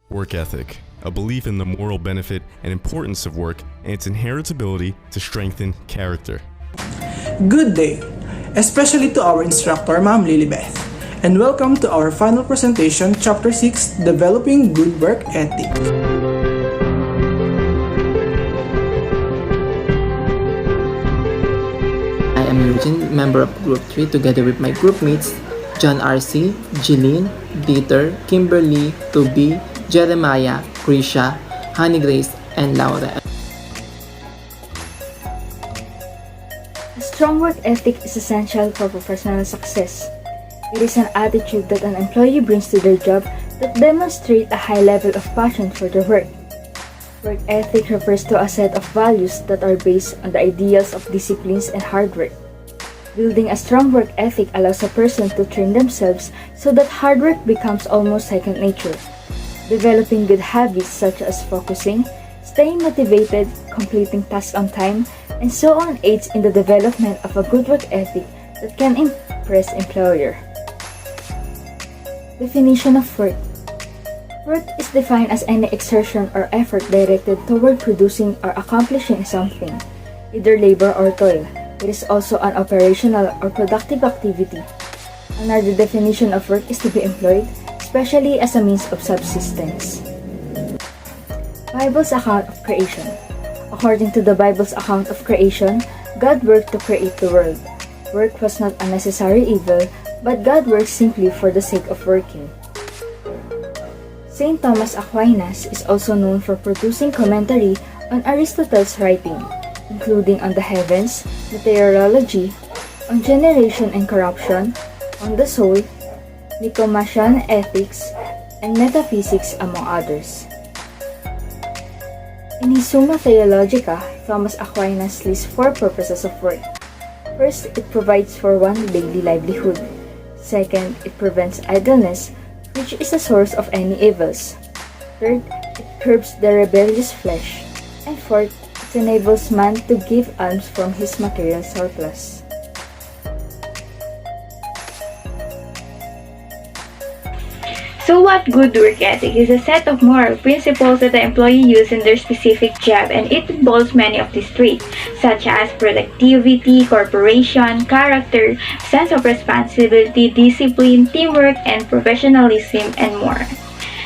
Work ethic, a belief in the moral benefit and importance of work and its inherent ability to strengthen character. Good day, especially to our instructor, Ma'am Lilibeth, and welcome to our final presentation, Chapter 6, Developing Good Work Ethic. I am Eugene, member of Group 3, together with my group mates, John R.C., Jeline, Peter, Kimberly, Toby, Jeremiah, Krisha, Honey Grace, and Laura. A strong work ethic is essential for professional success. It is an attitude that an employee brings to their job that demonstrates a high level of passion for their work. Work ethic refers to a set of values that are based on the ideals of disciplines and hard work. Building a strong work ethic allows a person to train themselves so that hard work becomes almost second nature. Developing good habits such as focusing, staying motivated, completing tasks on time, and so on aids in the development of a good work ethic that can impress employer. Definition of work. Work is defined as any exertion or effort directed toward producing or accomplishing something, either labor or toil. It is also an operational or productive activity. Another definition of work is to be employed, especially as a means of subsistence. Bible's account of creation. According to the Bible's account of creation, God worked to create the world. Work was not a necessary evil, but God worked simply for the sake of working. Saint Thomas Aquinas is also known for producing commentary on Aristotle's writing, including on the heavens, meteorology, on generation and corruption, on the soul, Nicomachean ethics, and metaphysics, among others. In his Summa Theologica, Thomas Aquinas lists 4 purposes of work. First, it provides for one's daily livelihood. Second, it prevents idleness, which is the source of any evils. Third, it curbs the rebellious flesh. And fourth, it enables man to give alms from his material surplus. So what good work ethic is a set of moral principles that the employee uses in their specific job, and it involves many of these traits, such as productivity, cooperation, character, sense of responsibility, discipline, teamwork, and professionalism, and more.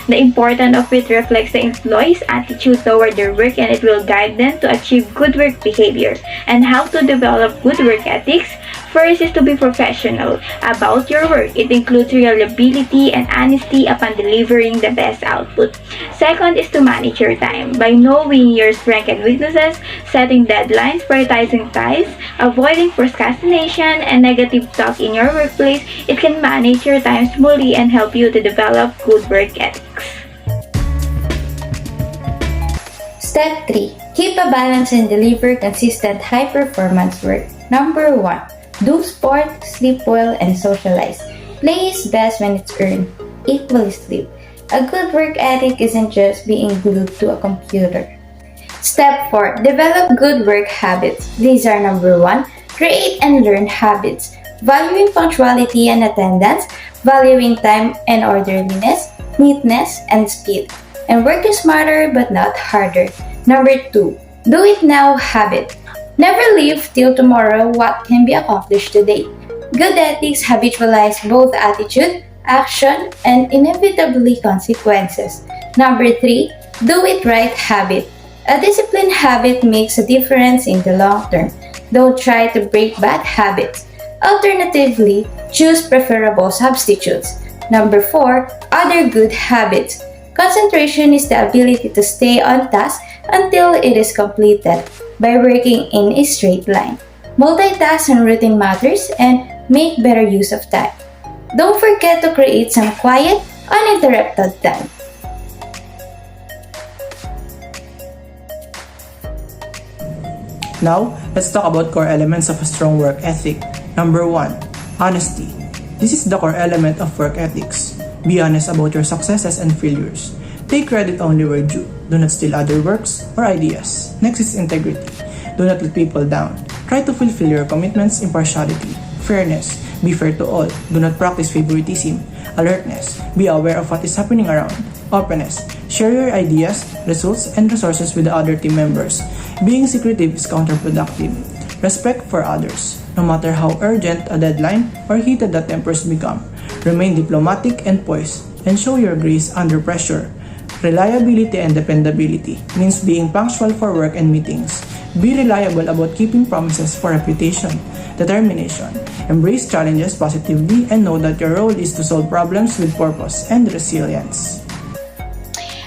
The importance of it reflects the employee's attitude toward their work, and it will guide them to achieve good work behavior. And how to develop good work ethics? First is to be professional about your work. It includes reliability and honesty upon delivering the best output. Second is to manage your time by knowing your strengths and weaknesses, setting deadlines, prioritizing tasks, avoiding procrastination and negative talk in your workplace. It can manage your time smoothly and help you to develop good work ethics. Step 3. Keep a balance and deliver consistent high-performance work. Number 1. Do sport, sleep well, and socialize. Play is best when it's earned. Equally sleep. A good work ethic isn't just being glued to a computer. Step 4. Develop good work habits. These are number 1. Create and learn habits. Valuing punctuality and attendance, valuing time and orderliness, neatness, and speed. And work smarter but not harder. Number 2. Do it now habit. Never leave till tomorrow what can be accomplished today. Good ethics habitualize both attitude, action, and inevitably consequences. Number 3. Do it right habit. A disciplined habit makes a difference in the long term. Don't try to break bad habits. Alternatively, choose preferable substitutes. Number 4. Other good habits. Concentration is the ability to stay on task until it is completed by working in a straight line. Multitask and routine matters and make better use of time. Don't forget to create some quiet, uninterrupted time. Now, let's talk about core elements of a strong work ethic. Number 1. Honesty. This is the core element of work ethics. Be honest about your successes and failures. Take credit only where due. Do not steal other works or ideas. Next is integrity. Do not let people down. Try to fulfill your commitments. Impartiality. Fairness. Be fair to all. Do not practice favoritism. Alertness. Be aware of what is happening around. Openness. Share your ideas, results, and resources with the other team members. Being secretive is counterproductive. Respect for others. No matter how urgent a deadline or heated the tempers become, remain diplomatic and poised, and show your grace under pressure. Reliability and dependability means being punctual for work and meetings. Be reliable about keeping promises for reputation. Determination. Embrace challenges positively and know that your role is to solve problems with purpose and resilience.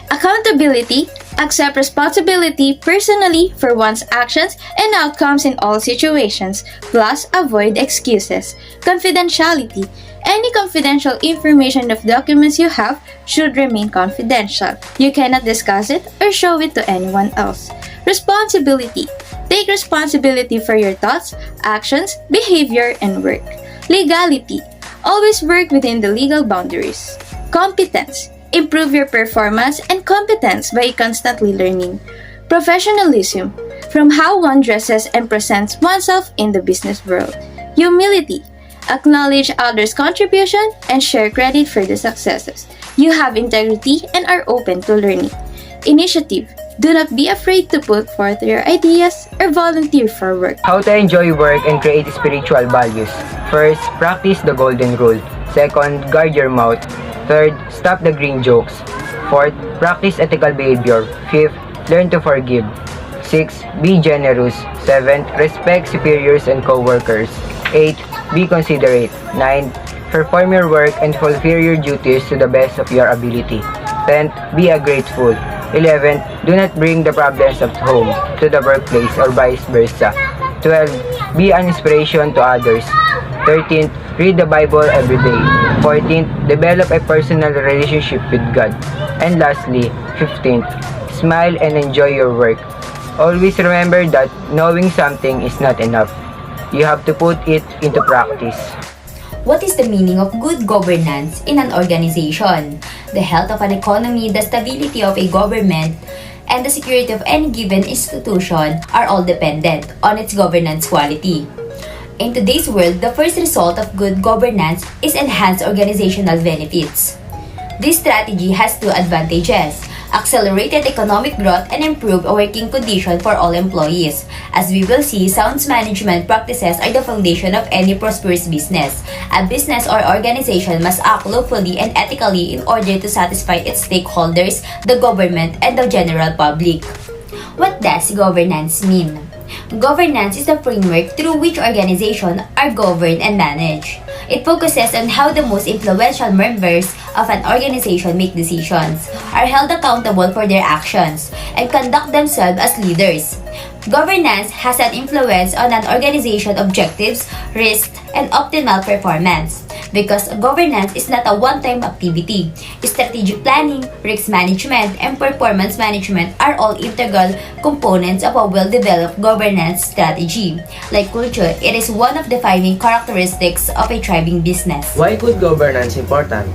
Accountability. Accept responsibility personally for one's actions and outcomes in all situations, plus avoid excuses. Confidentiality. Any confidential information of documents you have should remain confidential. You cannot discuss it or show it to anyone else. Responsibility. Take responsibility for your thoughts, actions, behavior, and work. Legality. Always work within the legal boundaries. Competence. Improve your performance and competence by constantly learning. Professionalism. From how one dresses and presents oneself in the business world. Humility. Acknowledge others' contribution and share credit for the successes. You have integrity and are open to learning. Initiative. Do not be afraid to put forth your ideas or volunteer for work. How to enjoy work and create spiritual values. First, practice the golden rule. Second, guard your mouth. Third, stop the green jokes. Fourth, practice ethical behavior. Fifth, learn to forgive. Sixth, be generous. Seventh, respect superiors and co-workers. Eighth, be considerate. Ninth, perform your work and fulfill your duties to the best of your ability. 10th, be a grateful. 11th, do not bring the problems at home to the workplace or vice versa. 12th, be an inspiration to others. 13th, read the Bible every day. 14th, develop a personal relationship with God. And lastly, 15th, smile and enjoy your work. Always remember that knowing something is not enough. You have to put it into practice. What is the meaning of good governance in an organization? The health of an economy, the stability of a government, and the security of any given institution are all dependent on its governance quality. In today's world, the first result of good governance is enhanced organizational benefits. This strategy has two advantages: accelerated economic growth and improved working conditions for all employees. As we will see, sound management practices are the foundation of any prosperous business. A business or organization must act lawfully and ethically in order to satisfy its stakeholders, the government, and the general public. What does governance mean? Governance is the framework through which organizations are governed and managed. It focuses on how the most influential members of an organization make decisions, are held accountable for their actions, and conduct themselves as leaders. Governance has an influence on an organization's objectives, risks, and optimal performance. Because governance is not a one-time activity, strategic planning, risk management, and performance management are all integral components of a well-developed governance strategy. Like culture, it is one of the defining characteristics of a thriving business. Why good governance important?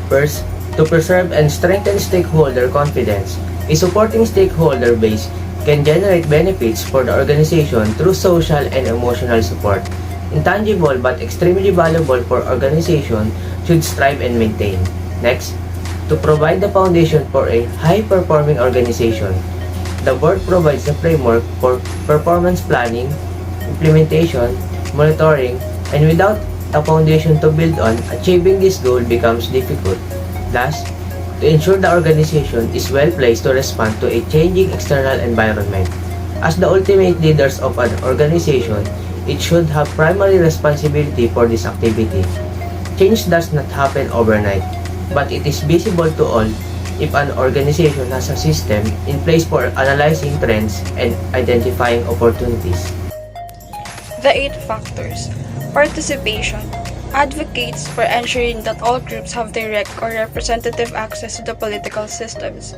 First, to preserve and strengthen stakeholder confidence. A supporting stakeholder base can generate benefits for the organization through social and emotional support. Intangible but extremely valuable for organization should strive and maintain. Next, to provide the foundation for a high-performing organization. The board provides the framework for performance planning, implementation, monitoring, and without a foundation to build on, achieving this goal becomes difficult. Last, to ensure the organization is well placed to respond to a changing external environment. As the ultimate leaders of an organization, it should have primary responsibility for this activity. Change does not happen overnight, but it is visible to all if an organization has a system in place for analyzing trends and identifying opportunities. The 8 factors. Participation advocates for ensuring that all groups have direct or representative access to the political systems.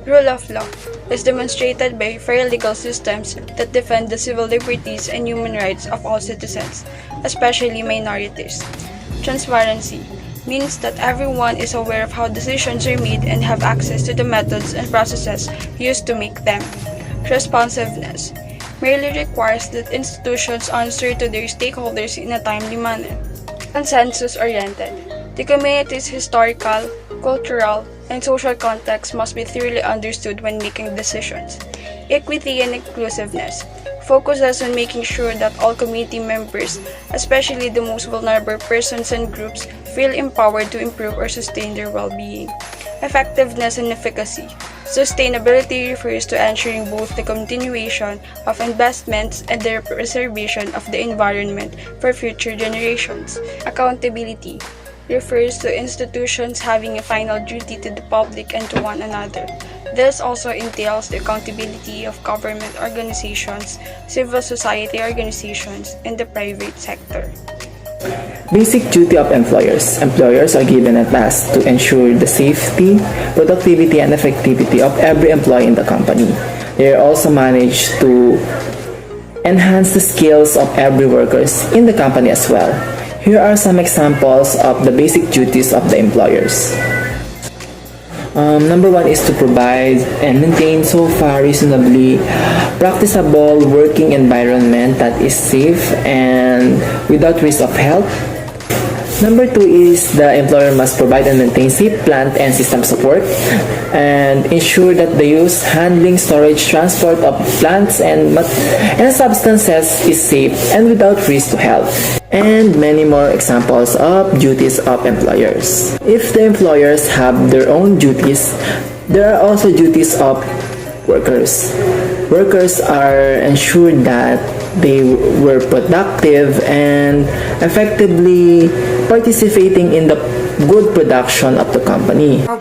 Rule of law is demonstrated by fair legal systems that defend the civil liberties and human rights of all citizens, especially minorities. Transparency means that everyone is aware of how decisions are made and have access to the methods and processes used to make them. Responsiveness merely requires that institutions answer to their stakeholders in a timely manner. Consensus-oriented. The community's historical, cultural, and social context must be thoroughly understood when making decisions. Equity and inclusiveness focuses on making sure that all community members, especially the most vulnerable persons and groups, feel empowered to improve or sustain their well-being. Effectiveness and efficacy. Sustainability refers to ensuring both the continuation of investments and the preservation of the environment for future generations. Accountability refers to institutions having a final duty to the public and to one another. This also entails the accountability of government organizations, civil society organizations, and the private sector. Basic duty of employers. Employers are given a task to ensure the safety, productivity, and effectivity of every employee in the company. They are also managed to enhance the skills of every workers in the company as well. Here are some examples of the basic duties of the employers. Number one is to provide and maintain so far reasonably practicable working environment that is safe and without risk of health. Number two is the employer must provide and maintain safe plant and system support and ensure that the use, handling, storage, transport of plants and substances is safe and without risk to health. And many more examples of duties of employers. If the employers have their own duties, there are also duties of workers. Workers are ensured that they were productive and effectively participating in the good production of the company. If not,